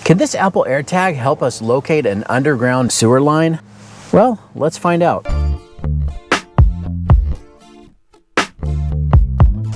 Can this Apple AirTag help us locate an underground sewer line? Well, let's find out.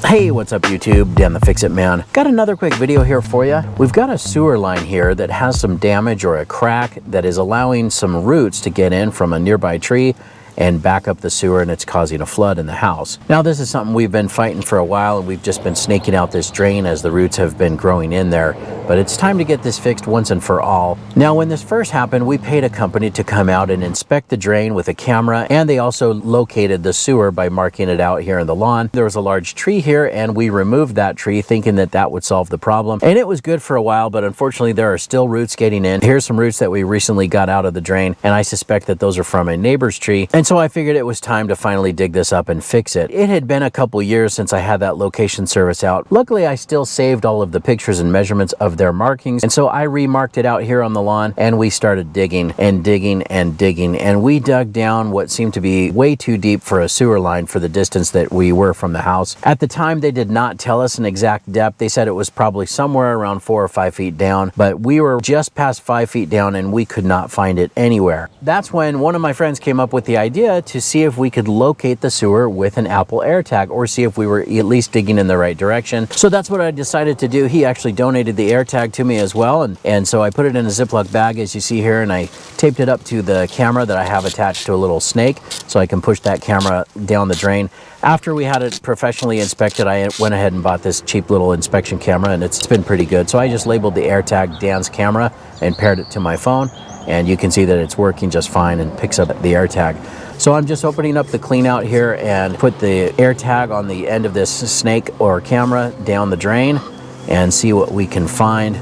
Hey, what's up YouTube? Dan the Fix-It Man. Got another quick video here for you. We've got a sewer line here that has some damage or a crack that is allowing some roots to get in from a nearby tree and back up the sewer, and it's causing a flood in the house. Now this is something we've been fighting for a while, and we've just been snaking out this drain as the roots have been growing in there. But it's time to get this fixed once and for all. Now when this first happened, we paid a company to come out and inspect the drain with a camera, and they also located the sewer by marking it out here in the lawn. There was a large tree here, and we removed that tree thinking that that would solve the problem. And it was good for a while, but unfortunately there are still roots getting in. Here's some roots that we recently got out of the drain, and I suspect that those are from a neighbor's tree. And so I figured it was time to finally dig this up and fix it. It had been a couple years since I had that location service out. Luckily, I still saved all of the pictures and measurements of their markings, and so I remarked it out here on the lawn, and we started digging and digging and digging, and we dug down what seemed to be way too deep for a sewer line for the distance that we were from the house. At the time, they did not tell us an exact depth. They said it was probably somewhere around 4 or 5 feet down, but we were just past 5 feet down and we could not find it anywhere. That's when one of my friends came up with the idea to see if we could locate the sewer with an Apple AirTag, or see if we were at least digging in the right direction. So that's what I decided to do. He actually donated the AirTag to me as well, and so I put it in a Ziploc bag, as you see here, and I taped it up to the camera that I have attached to a little snake so I can push that camera down the drain. After we had it professionally inspected, I went ahead and bought this cheap little inspection camera, and it's been pretty good. So I just labeled the AirTag Dan's camera and paired it to my phone, and you can see that it's working just fine and picks up the AirTag. So I'm just opening up the clean out here and put the AirTag on the end of this snake or camera down the drain and see what we can find.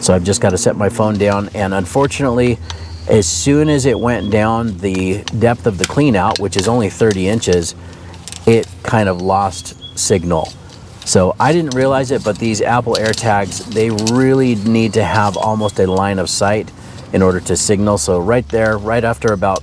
So I've just got to set my phone down, and unfortunately, as soon as it went down the depth of the clean out, which is only 30 inches, it kind of lost signal. So I didn't realize it, but these Apple AirTags, they really need to have almost a line of sight in order to signal. So right there, right after about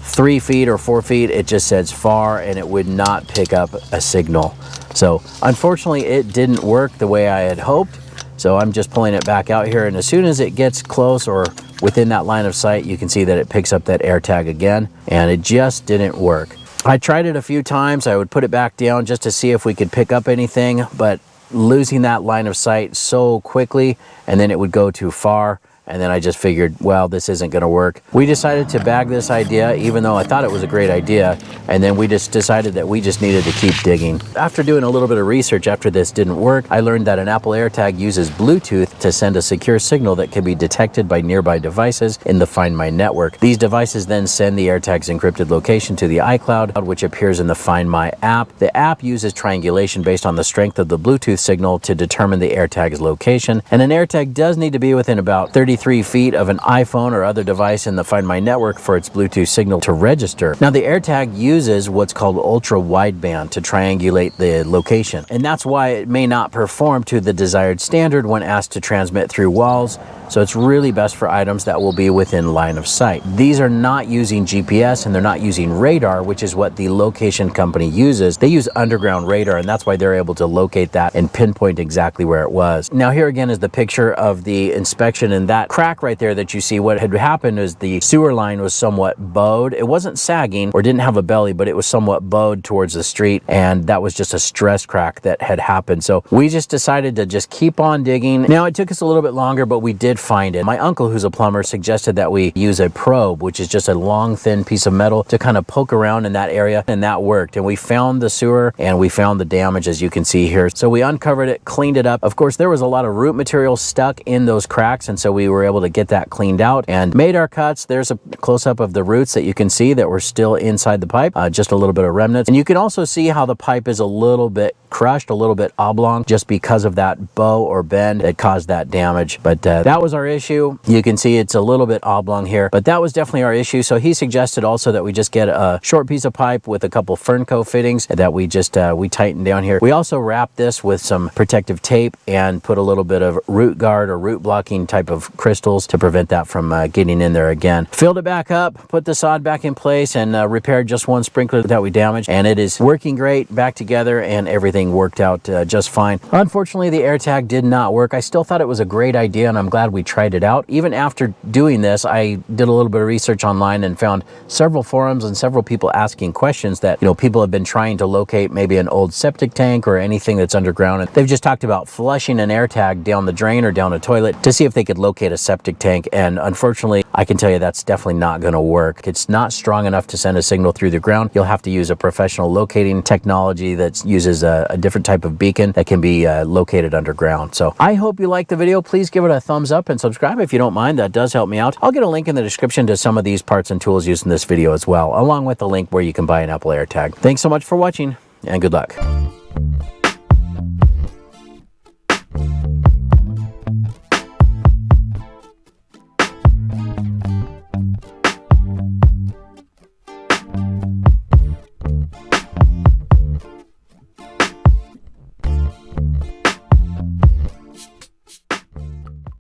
3 feet or 4 feet, it just says far, and it would not pick up a signal. So unfortunately, it didn't work the way I had hoped. So I'm just pulling it back out here, and as soon as it gets close or within that line of sight, you can see that it picks up that AirTag again, and it just didn't work. I tried it a few times. I would put it back down just to see if we could pick up anything, but losing that line of sight so quickly, and then it would go too far. And then I just figured, well, this isn't going to work. We decided to bag this idea, even though I thought it was a great idea. And then we just decided that we just needed to keep digging. After doing a little bit of research after this didn't work, I learned that an Apple AirTag uses Bluetooth to send a secure signal that can be detected by nearby devices in the Find My network. These devices then send the AirTag's encrypted location to the iCloud, which appears in the Find My app. The app uses triangulation based on the strength of the Bluetooth signal to determine the AirTag's location. And an AirTag does need to be within about 33 feet of an iPhone or other device in the Find My network for its Bluetooth signal to register. Now the AirTag uses what's called ultra-wideband to triangulate the location, and that's why it may not perform to the desired standard when asked to transmit through walls. So it's really best for items that will be within line of sight. These are not using GPS, and they're not using radar, which is what the location company uses. They use underground radar, and that's why they're able to locate that and pinpoint exactly where it was. Now here again is the picture of the inspection, and that crack right there that you see, what had happened is the sewer line was somewhat bowed. It wasn't sagging or didn't have a belly, but it was somewhat bowed towards the street, and that was just a stress crack that had happened. So we just decided to just keep on digging. Now it took us a little bit longer, but we did find it. My uncle, who's a plumber, suggested that we use a probe, which is just a long, thin piece of metal, to kind of poke around in that area, and that worked. And we found the sewer, and we found the damage, as you can see here. So we uncovered it, cleaned it up. Of course, there was a lot of root material stuck in those cracks, and so we were able to get that cleaned out and made our cuts. There's a close-up of the roots that you can see that were still inside the pipe, just a little bit of remnants. And you can also see how the pipe is a little bit crushed, a little bit oblong, just because of that bow or bend that caused that damage. But that was our issue. You can see it's a little bit oblong here, but that was definitely our issue. So he suggested also that we just get a short piece of pipe with a couple Fernco fittings that we just we tighten down here. We also wrapped this with some protective tape and put a little bit of root guard or root blocking type of crystals to prevent that from getting in there again. Filled it back up, put the sod back in place, and repaired just one sprinkler that we damaged, and it is working great, back together, and everything everything worked out just fine. Unfortunately, the AirTag did not work. I still thought it was a great idea, and I'm glad we tried it out. Even after doing this, I did a little bit of research online and found several forums and several people asking questions that, people have been trying to locate maybe an old septic tank or anything that's underground. And they've just talked about flushing an AirTag down the drain or down a toilet to see if they could locate a septic tank. And unfortunately, I can tell you that's definitely not going to work. It's not strong enough to send a signal through the ground. You'll have to use a professional locating technology that uses a different type of beacon that can be located underground. So I hope you liked the video. Please give it a thumbs up and subscribe if you don't mind. That does help me out. I'll get a link in the description to some of these parts and tools used in this video as well, along with the link where you can buy an Apple AirTag. Thanks so much for watching, and good luck.